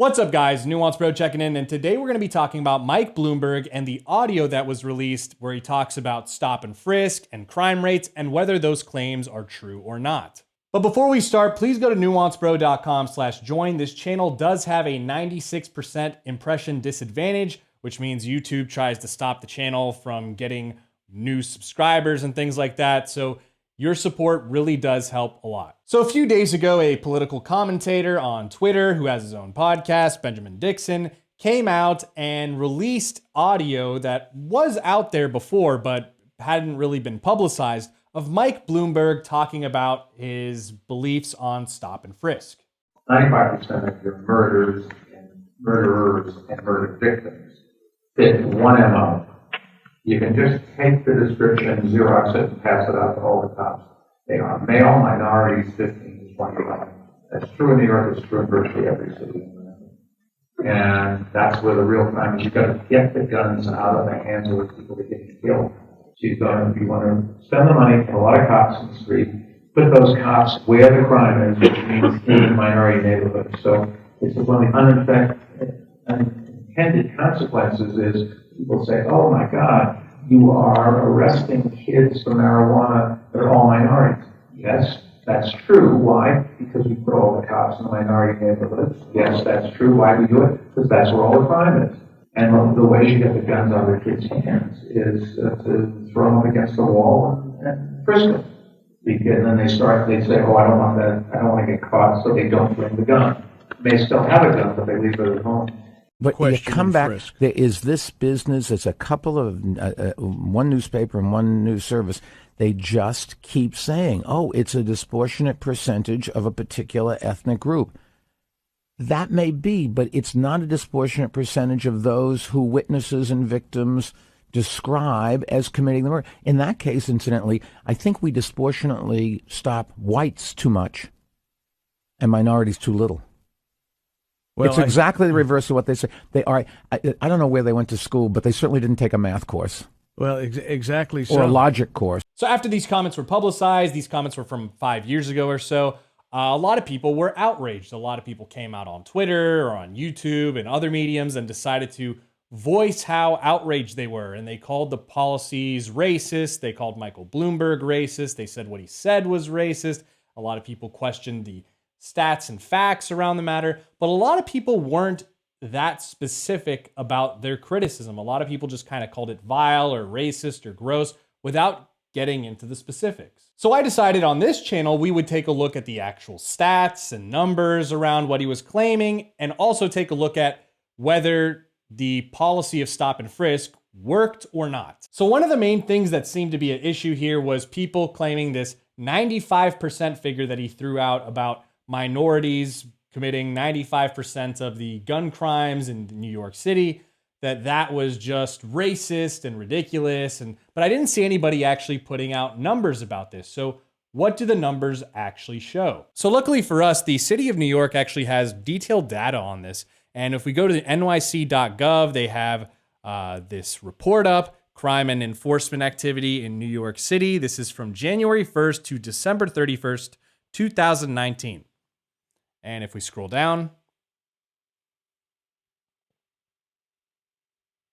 What's up, guys? Nuance Bro checking in, and today we're going to be talking about Mike Bloomberg and the audio that was released where he talks about stop and frisk and crime rates and whether those claims are true or not. But before we start, please go to nuancebro.com/join. This channel does have a 96% impression disadvantage, which means YouTube tries to stop the channel from getting new subscribers and things like that. So your support really does help a lot. So a few days ago, a political commentator on Twitter who has his own podcast, Benjamin Dixon, came out and released audio that was out there before but hadn't really been publicized of Mike Bloomberg talking about his beliefs on stop and frisk. 95% of your murderers and murder victims fit one MO. You can just take the description, Xerox it, and pass it out to all the cops. They are male, minorities, 15 to 25. That's true in New York, it's true in virtually every city. And that's where the real crime is. You've got to get the guns out of the hands of the people that get killed. So you want to spend the money, put a lot of cops in the street, put those cops where the crime is, which means in minority neighborhoods. So it's one of the unintended consequences is people say, oh my God, you are arresting kids for marijuana that are all minorities. Yes, that's true. Why? Because we put all the cops in the minority neighborhoods. Yes, that's true. Why do we do it? Because that's where all the crime is. And the way you get the guns out of the kids' hands is to throw them up against the wall and frisk them. And then they say, oh, I don't want that. I don't want to get caught, so they don't bring the gun. They may still have a gun, but they leave it at home. But you come back, there is this business, it's a couple of, one newspaper and one news service, they just keep saying, oh, it's a disproportionate percentage of a particular ethnic group. That may be, but it's not a disproportionate percentage of those who witnesses and victims describe as committing the murder. In that case, incidentally, I think we disproportionately stop whites too much and minorities too little. Well, it's exactly the reverse of what they say. They are. I don't know where they went to school, but they certainly didn't take a math course. Well, exactly so. Or a logic course. So after these comments were publicized, these comments were from 5 years ago or so, a lot of people were outraged. A lot of people came out on Twitter or on YouTube and other mediums and decided to voice how outraged they were. And they called the policies racist. They called Michael Bloomberg racist. They said what he said was racist. A lot of people questioned the stats and facts around the matter, but a lot of people weren't that specific about their criticism. A lot of people just kind of called it vile or racist or gross without getting into the specifics. So I decided on this channel we would take a look at the actual stats and numbers around what he was claiming and also take a look at whether the policy of stop and frisk worked or not. So one of the main things that seemed to be an issue here was people claiming this 95% figure that he threw out about minorities committing 95% of the gun crimes in New York City, that was just racist and ridiculous. But I didn't see anybody actually putting out numbers about this. So what do the numbers actually show? So luckily for us, the city of New York actually has detailed data on this. And if we go to the nyc.gov, they have this report up, crime and enforcement activity in New York City. This is from January 1st to December 31st, 2019. And if we scroll down,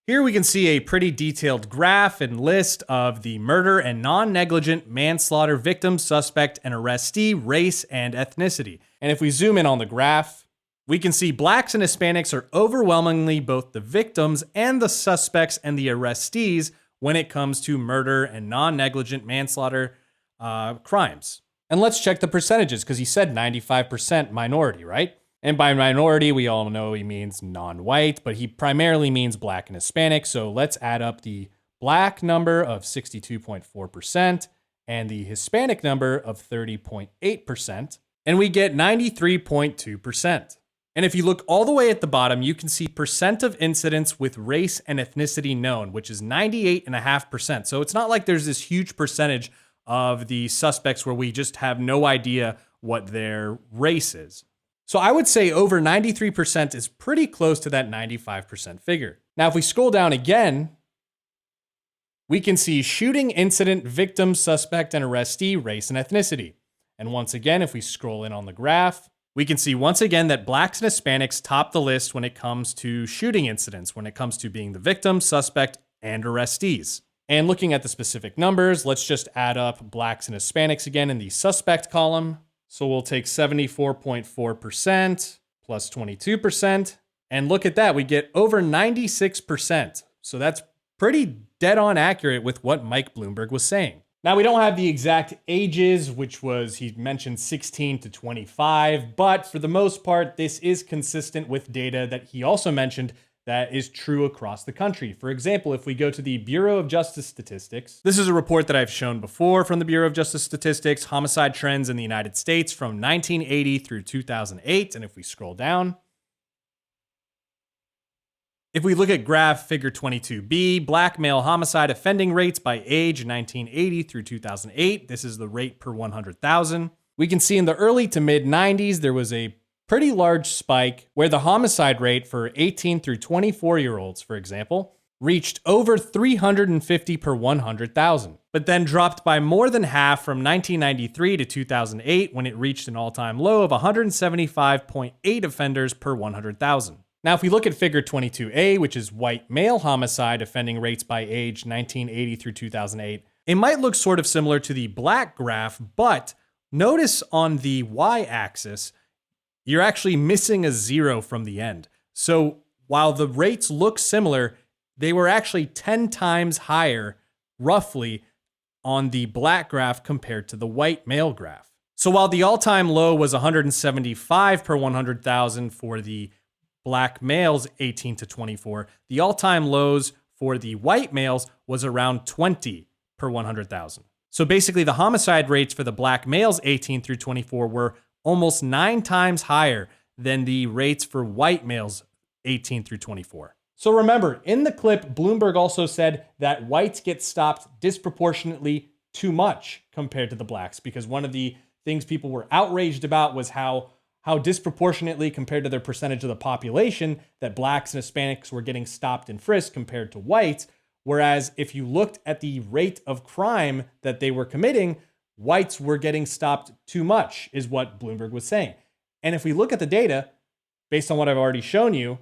here we can see a pretty detailed graph and list of the murder and non-negligent manslaughter victim, suspect, and arrestee, race, and ethnicity. And if we zoom in on the graph, we can see blacks and Hispanics are overwhelmingly both the victims and the suspects and the arrestees when it comes to murder and non-negligent manslaughter crimes. And let's check the percentages, because he said 95% minority, right? And by minority, we all know he means non-white, but he primarily means black and Hispanic. So let's add up the black number of 62.4% and the Hispanic number of 30.8%, and we get 93.2%. And if you look all the way at the bottom, you can see percent of incidents with race and ethnicity known, which is 98.5%. So it's not like there's this huge percentage of the suspects where we just have no idea what their race is. So I would say over 93% is pretty close to that 95% figure. Now, if we scroll down again, we can see shooting incident, victim, suspect, and arrestee, race, and ethnicity. And once again, if we scroll in on the graph, we can see once again that blacks and Hispanics top the list when it comes to shooting incidents, when it comes to being the victim, suspect, and arrestees. And looking at the specific numbers, let's just add up blacks and Hispanics again in the suspect column. So we'll take 74.4% plus 22%. And look at that, we get over 96%. So that's pretty dead on accurate with what Mike Bloomberg was saying. Now, we don't have the exact ages, which was, he mentioned 16 to 25, but for the most part, this is consistent with data that he also mentioned that is true across the country. For example, if we go to the Bureau of Justice Statistics, this is a report that I've shown before from the Bureau of Justice Statistics, homicide trends in the United States from 1980 through 2008. And if we scroll down, if we look at graph figure 22B, black male homicide offending rates by age 1980 through 2008, this is the rate per 100,000. We can see in the early to mid 90s, there was a pretty large spike where the homicide rate for 18 through 24-year-olds, for example, reached over 350 per 100,000, but then dropped by more than half from 1993 to 2008 when it reached an all-time low of 175.8 offenders per 100,000. Now, if we look at figure 22A, which is white male homicide offending rates by age 1980 through 2008, it might look sort of similar to the black graph, but notice on the y-axis, you're actually missing a 0 from the end. So while the rates look similar, they were actually 10 times higher, roughly, on the black graph compared to the white male graph. So while the all-time low was 175 per 100,000 for the black males 18 to 24, the all-time lows for the white males was around 20 per 100,000. So basically the homicide rates for the black males 18 through 24 were almost 9 times higher than the rates for white males 18 through 24. So remember, in the clip, Bloomberg also said that whites get stopped disproportionately too much compared to the blacks, because one of the things people were outraged about was how disproportionately compared to their percentage of the population that blacks and Hispanics were getting stopped and frisked compared to whites. Whereas if you looked at the rate of crime that they were committing, whites were getting stopped too much, is what Bloomberg was saying. And if we look at the data, based on what I've already shown you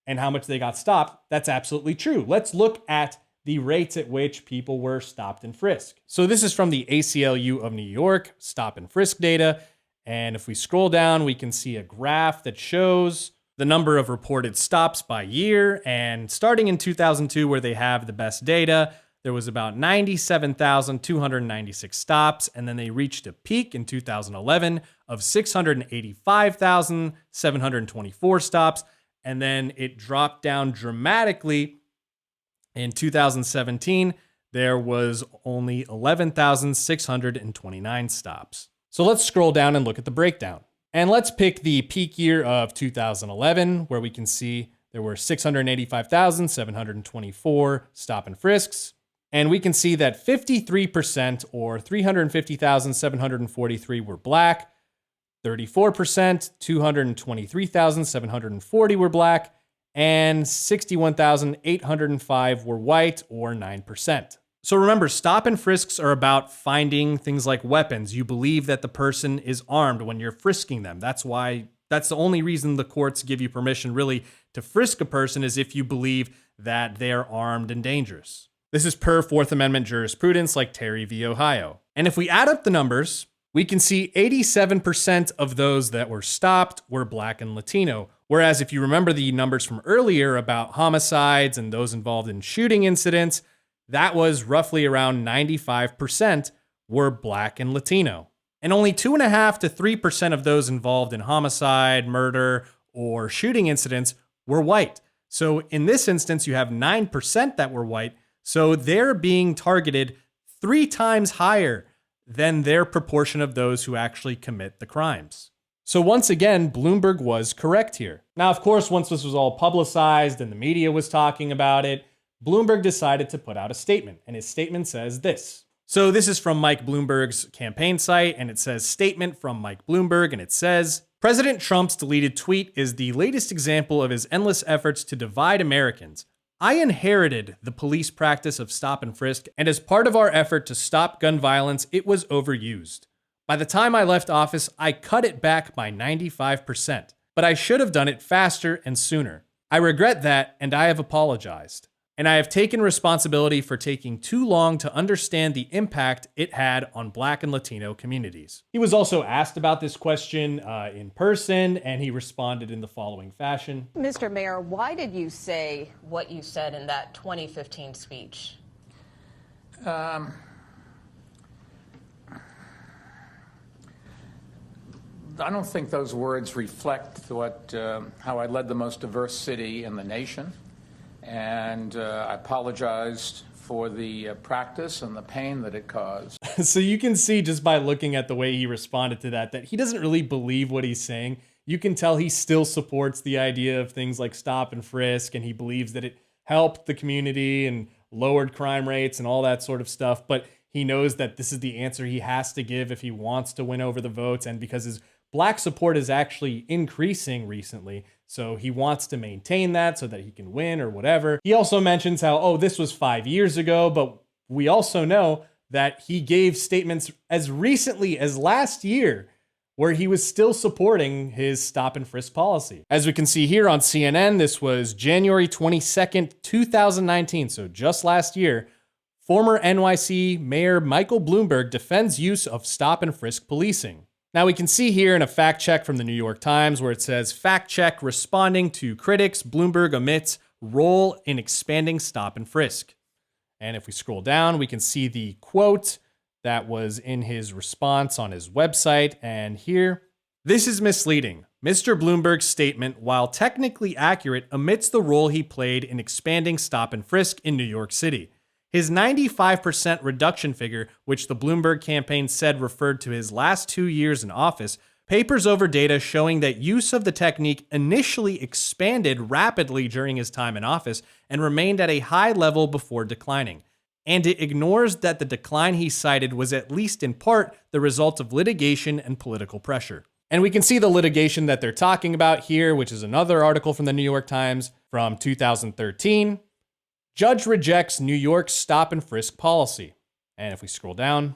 and how much they got stopped, that's absolutely true. Let's look at the rates at which people were stopped and frisked. So this is from the ACLU of New York stop and frisk data. And if we scroll down, we can see a graph that shows the number of reported stops by year. And starting in 2002, where they have the best data, there was about 97,296 stops, and then they reached a peak in 2011 of 685,724 stops, and then it dropped down dramatically. In 2017, there was only 11,629 stops. So let's scroll down and look at the breakdown. And let's pick the peak year of 2011, where we can see there were 685,724 stop and frisks. And we can see that 53%, or 350,743, were black, 34%, 223,740 were black, and 61,805 were white, or 9%. So remember, stop and frisks are about finding things like weapons. You believe that the person is armed when you're frisking them. That's the only reason the courts give you permission really to frisk a person, is if you believe that they're armed and dangerous. This is per Fourth Amendment jurisprudence like Terry v. Ohio. And if we add up the numbers, we can see 87% of those that were stopped were black and Latino. Whereas if you remember the numbers from earlier about homicides and those involved in shooting incidents, that was roughly around 95% were black and Latino. And only 2.5% to 3% of those involved in homicide, murder, or shooting incidents were white. So in this instance, you have 9% that were white. So they're being targeted 3 times higher than their proportion of those who actually commit the crimes. So once again, Bloomberg was correct here. Now, of course, once this was all publicized and the media was talking about it, Bloomberg decided to put out a statement, and his statement says this. So this is from Mike Bloomberg's campaign site, and it says, "Statement from Mike Bloomberg," and it says, "President Trump's deleted tweet is the latest example of his endless efforts to divide Americans. I inherited the police practice of stop and frisk, and as part of our effort to stop gun violence, it was overused. By the time I left office, I cut it back by 95%. But I should have done it faster and sooner. I regret that, and I have apologized. And I have taken responsibility for taking too long to understand the impact it had on Black and Latino communities. He was also asked about this question in person, and he responded in the following fashion. Mr. Mayor, why did you say what you said in that 2015 speech? I don't think those words reflect how I led the most diverse city in the nation. And I apologized for the practice and the pain that it caused. So you can see just by looking at the way he responded to that he doesn't really believe what he's saying. You can tell he still supports the idea of things like stop and frisk, and he believes that it helped the community and lowered crime rates and all that sort of stuff. But he knows that this is the answer he has to give if he wants to win over the votes, and because his Black support is actually increasing recently, so he wants to maintain that so that he can win or whatever. He also mentions how, oh, this was 5 years ago, but we also know that he gave statements as recently as last year where he was still supporting his stop and frisk policy. As we can see here on CNN, this was January 22nd, 2019, so just last year. Former NYC Mayor Michael Bloomberg defends use of stop and frisk policing. Now we can see here in a fact check from the New York Times where it says, fact check responding to critics, Bloomberg omits role in expanding stop and frisk. And if we scroll down, we can see the quote that was in his response on his website. And here, this is misleading. Mr. Bloomberg's statement, while technically accurate, omits the role he played in expanding stop and frisk in New York City. His 95% reduction figure, which the Bloomberg campaign said referred to his last 2 years in office, papers over data showing that use of the technique initially expanded rapidly during his time in office and remained at a high level before declining. And it ignores that the decline he cited was at least in part the result of litigation and political pressure. And we can see the litigation that they're talking about here, which is another article from the New York Times from 2013. Judge rejects New York's stop and frisk policy. And if we scroll down,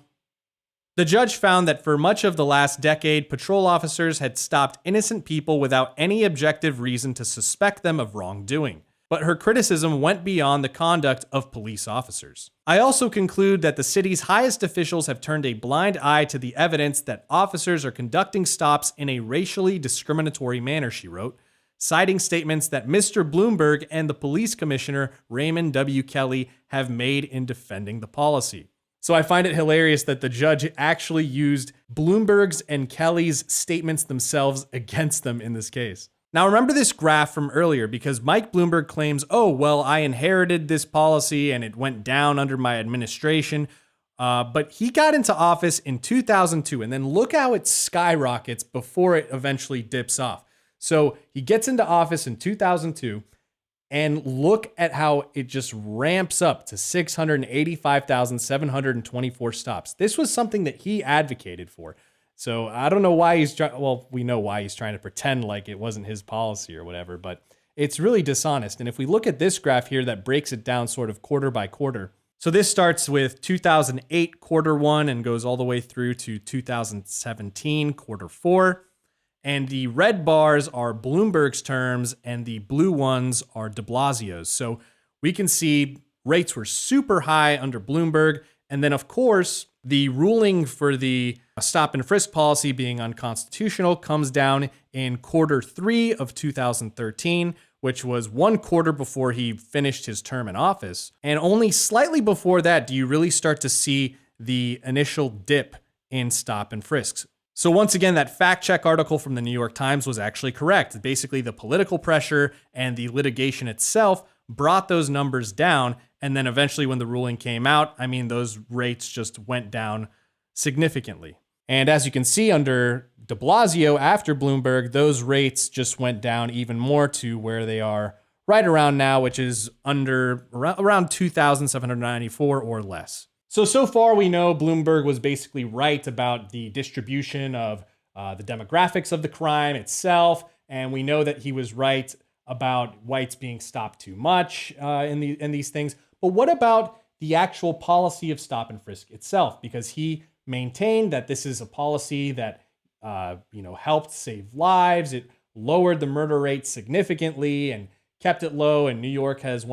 the judge found that for much of the last decade, patrol officers had stopped innocent people without any objective reason to suspect them of wrongdoing. But her criticism went beyond the conduct of police officers. I also conclude that the city's highest officials have turned a blind eye to the evidence that officers are conducting stops in a racially discriminatory manner, she wrote, citing statements that Mr. Bloomberg and the police commissioner, Raymond W. Kelly, have made in defending the policy. So I find it hilarious that the judge actually used Bloomberg's and Kelly's statements themselves against them in this case. Now remember this graph from earlier because Mike Bloomberg claims, oh, well, I inherited this policy and it went down under my administration. But he got into office in 2002, and then look how it skyrockets before it eventually dips off. So he gets into office in 2002, and look at how it just ramps up to 685,724 stops. This was something that he advocated for. So I don't know why he's trying, well, we know why he's trying to pretend like it wasn't his policy or whatever, but it's really dishonest. And if we look at this graph here that breaks it down sort of quarter by quarter, so this starts with 2008 quarter one and goes all the way through to 2017 quarter four. And the red bars are Bloomberg's terms and the blue ones are de Blasio's. So we can see rates were super high under Bloomberg. And then, of course, the ruling for the stop and frisk policy being unconstitutional comes down in quarter three of 2013, which was 1 quarter before he finished his term in office. And only slightly before that do you really start to see the initial dip in stop and frisks. So once again, that fact check article from the New York Times was actually correct. Basically, the political pressure and the litigation itself brought those numbers down. And then eventually when the ruling came out, I mean, those rates just went down significantly. And as you can see under de Blasio after Bloomberg, those rates just went down even more to where they are right around now, which is around 2,794 or less. So far we know Bloomberg was basically right about the distribution of the demographics of the crime itself. And we know that he was right about whites being stopped too much in these things. But what about the actual policy of stop and frisk itself? Because he maintained that this is a policy that helped save lives. It lowered the murder rate significantly and kept it low. And New York has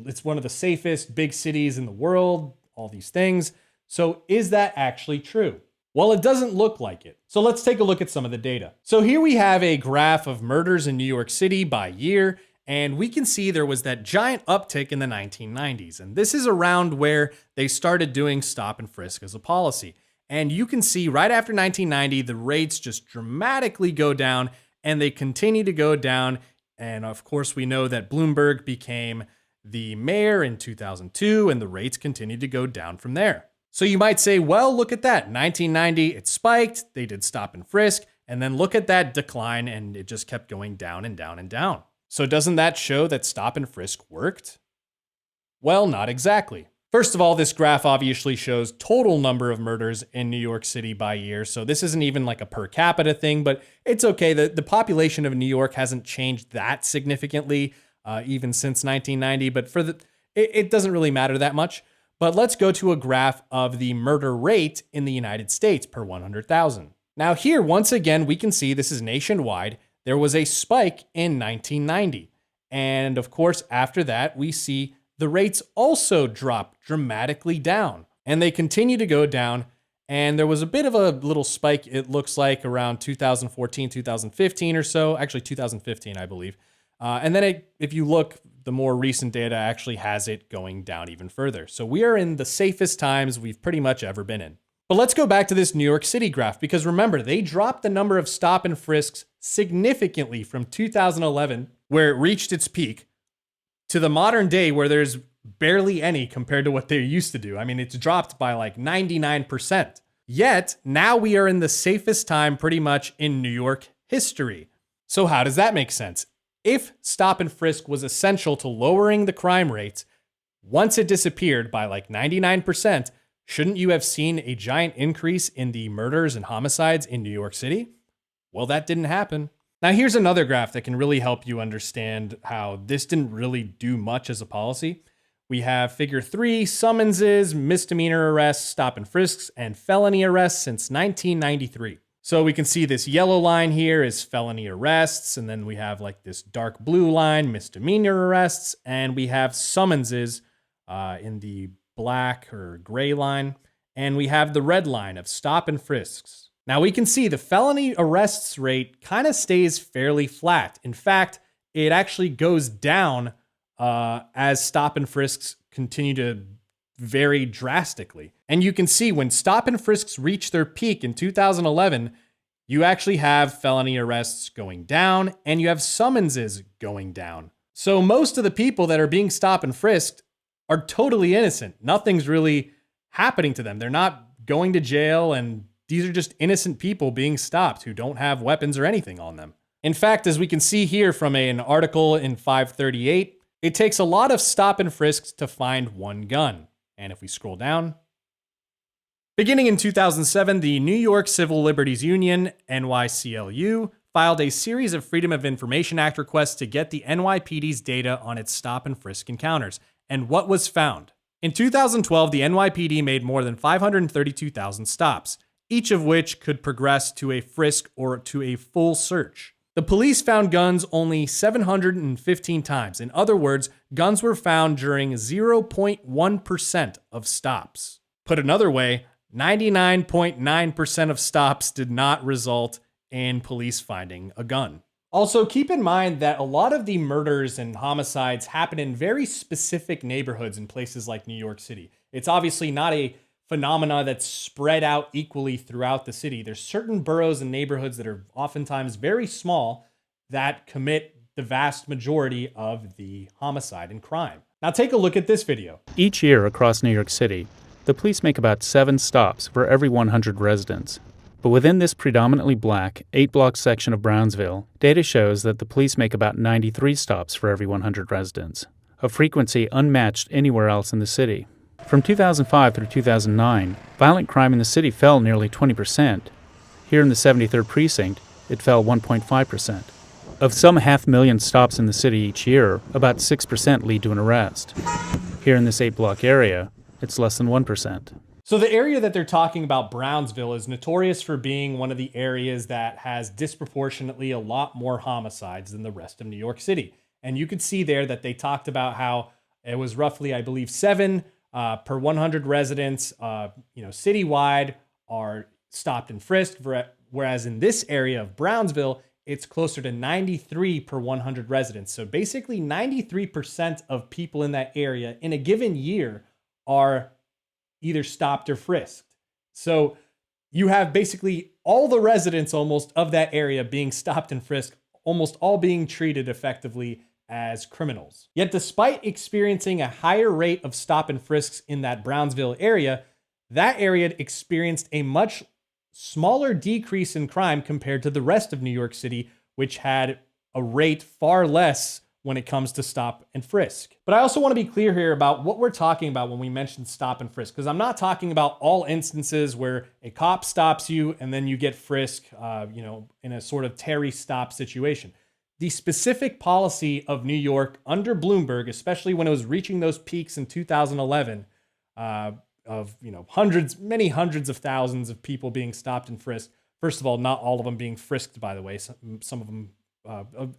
it's one of the safest big cities in the world, all these things. So is that actually true? Well, it doesn't look like it. So let's take a look at some of the data. So here we have a graph of murders in New York City by year, and we can see there was that giant uptick in the 1990s. And this is around where they started doing stop and frisk as a policy. And you can see right after 1990, the rates just dramatically go down, and they continue to go down. And of course, we know that Bloomberg became the mayor in 2002, and the rates continued to go down from there. So you might say, well, look at that. 1990, it spiked, they did stop and frisk, and then look at that decline, and it just kept going down and down and down. So doesn't that show that stop and frisk worked? Well, not exactly. First of all, this graph obviously shows total number of murders in New York City by year. So this isn't even like a per capita thing, but it's okay. The population of New York hasn't changed that significantly, even since 1990, but it doesn't really matter that much. But let's go to a graph of the murder rate in the United States per 100,000. Now here, once again, we can see this is nationwide. There was a spike in 1990. And of course, after that, we see the rates also drop dramatically down. And they continue to go down. And there was a bit of a little spike, it looks like, around 2014, 2015 or so. Actually, 2015, I believe. And then if you look, the more recent data actually has it going down even further. So we are in the safest times we've pretty much ever been in. But let's go back to this New York City graph, because remember, they dropped the number of stop and frisks significantly from 2011, where it reached its peak, to the modern day where there's barely any compared to what they used to do. I mean, it's dropped by like 99%. Yet now we are in the safest time pretty much in New York history. So how does that make sense? If stop and frisk was essential to lowering the crime rates, once it disappeared by like 99%, shouldn't you have seen a giant increase in the murders and homicides in New York City? Well, that didn't happen. Now, here's another graph that can really help you understand how this didn't really do much as a policy. We have figure 3, summonses, misdemeanor arrests, stop and frisks, and felony arrests since 1993. So we can see this yellow line here is felony arrests, and then we have like this dark blue line, misdemeanor arrests, and we have summonses in the black or gray line, and we have the red line of stop and frisks. Now we can see the felony arrests rate kind of stays fairly flat. In fact, it actually goes down as stop and frisks continue to vary drastically. And you can see when stop and frisks reach their peak in 2011, you actually have felony arrests going down and you have summonses going down. So most of the people that are being stop and frisked are totally innocent. Nothing's really happening to them. They're not going to jail, and these are just innocent people being stopped who don't have weapons or anything on them. In fact, as we can see here from an article in 538, it takes a lot of stop and frisks to find one gun. And if we scroll down, beginning in 2007, the New York Civil Liberties Union, NYCLU, filed a series of Freedom of Information Act requests to get the NYPD's data on its stop and frisk encounters. And what was found? In 2012, the NYPD made more than 532,000 stops, each of which could progress to a frisk or to a full search. The police found guns only 715 times. In other words, guns were found during 0.1% of stops. Put another way, 99.9% of stops did not result in police finding a gun. Also, keep in mind that a lot of the murders and homicides happen in very specific neighborhoods in places like New York City. It's obviously not a phenomena that's spread out equally throughout the city. There's certain boroughs and neighborhoods that are oftentimes very small that commit the vast majority of the homicide and crime. Now take a look at this video. Each year across New York City, the police make about 7 stops for every 100 residents. But within this predominantly black, 8-block section of Brownsville, data shows that the police make about 93 stops for every 100 residents, a frequency unmatched anywhere else in the city. From 2005 through 2009, violent crime in the city fell nearly 20%. Here in the 73rd Precinct, it fell 1.5%. Of some 500,000 stops in the city each year, about 6% lead to an arrest. Here in this 8-block area, it's less than 1%. So the area that they're talking about, Brownsville, is notorious for being one of the areas that has disproportionately a lot more homicides than the rest of New York City. And you could see there that they talked about how it was roughly, I believe, 7 per 100 residents, citywide are stopped and frisked, whereas in this area of Brownsville, it's closer to 93 per 100 residents. So basically 93% of people in that area in a given year are either stopped or frisked. So you have basically all the residents almost of that area being stopped and frisked, almost all being treated effectively as criminals. Yet despite experiencing a higher rate of stop and frisks in that Brownsville area, that area experienced a much smaller decrease in crime compared to the rest of New York City, which had a rate far less when it comes to stop and frisk. But I also want to be clear here about what we're talking about when we mention stop and frisk, because I'm not talking about all instances where a cop stops you and then you get frisked, in a sort of Terry stop situation. The specific policy of New York under Bloomberg, especially when it was reaching those peaks in 2011, of many hundreds of thousands of people being stopped and frisked. First of all, not all of them being frisked, by the way. Some of them, a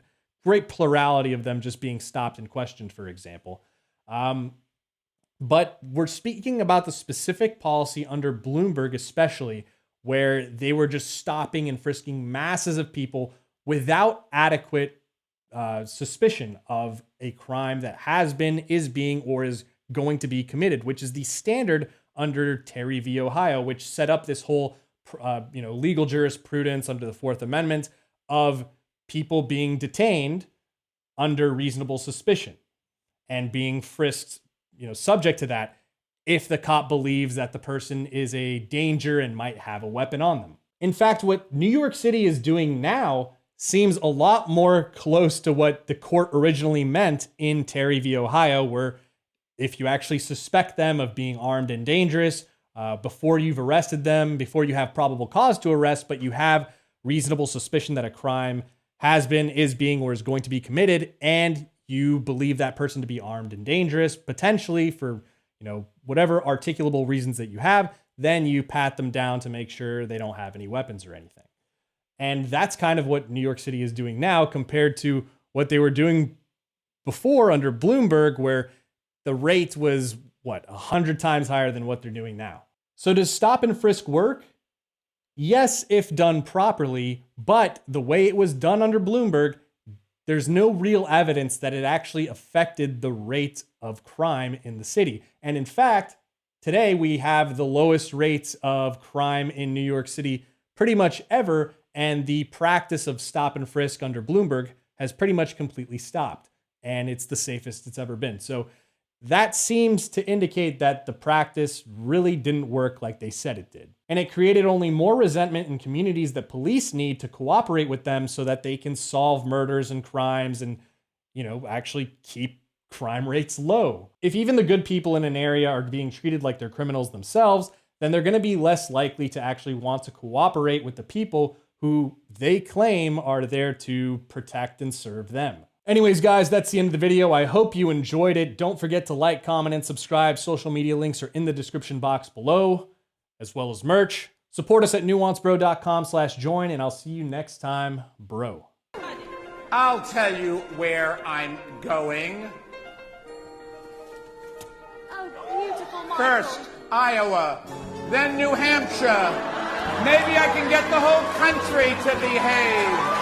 great plurality of them just being stopped and questioned, for example. But we're speaking about the specific policy under Bloomberg, especially where they were just stopping and frisking masses of people without adequate suspicion of a crime that has been, is being, or is going to be committed, which is the standard under Terry v. Ohio, which set up this whole, legal jurisprudence under the Fourth Amendment of people being detained under reasonable suspicion and being frisked, subject to that if the cop believes that the person is a danger and might have a weapon on them. In fact, what New York City is doing now seems a lot more close to what the court originally meant in Terry v. Ohio, where if you actually suspect them of being armed and dangerous, before you've arrested them, before you have probable cause to arrest, but you have reasonable suspicion that a crime has been, is being, or is going to be committed, and you believe that person to be armed and dangerous, potentially for, whatever articulable reasons that you have, then you pat them down to make sure they don't have any weapons or anything. And that's kind of what New York City is doing now compared to what they were doing before under Bloomberg, where the rate was, 100 times higher than what they're doing now. So does stop and frisk work? Yes, if done properly, but the way it was done under Bloomberg, there's no real evidence that it actually affected the rate of crime in the city. And in fact, today we have the lowest rates of crime in New York City pretty much ever, and the practice of stop and frisk under Bloomberg has pretty much completely stopped, and it's the safest it's ever been. So that seems to indicate that the practice really didn't work like they said it did. And it created only more resentment in communities that police need to cooperate with them so that they can solve murders and crimes and, actually keep crime rates low. If even the good people in an area are being treated like they're criminals themselves, then they're going to be less likely to actually want to cooperate with the people who they claim are there to protect and serve them. Anyways, guys, that's the end of the video. I hope you enjoyed it. Don't forget to like, comment, and subscribe. Social media links are in the description box below, as well as merch. Support us at nuancebro.com/join, and I'll see you next time, bro. I'll tell you where I'm going. Oh, beautiful, Michael. First, Iowa, then New Hampshire. Maybe I can get the whole country to behave.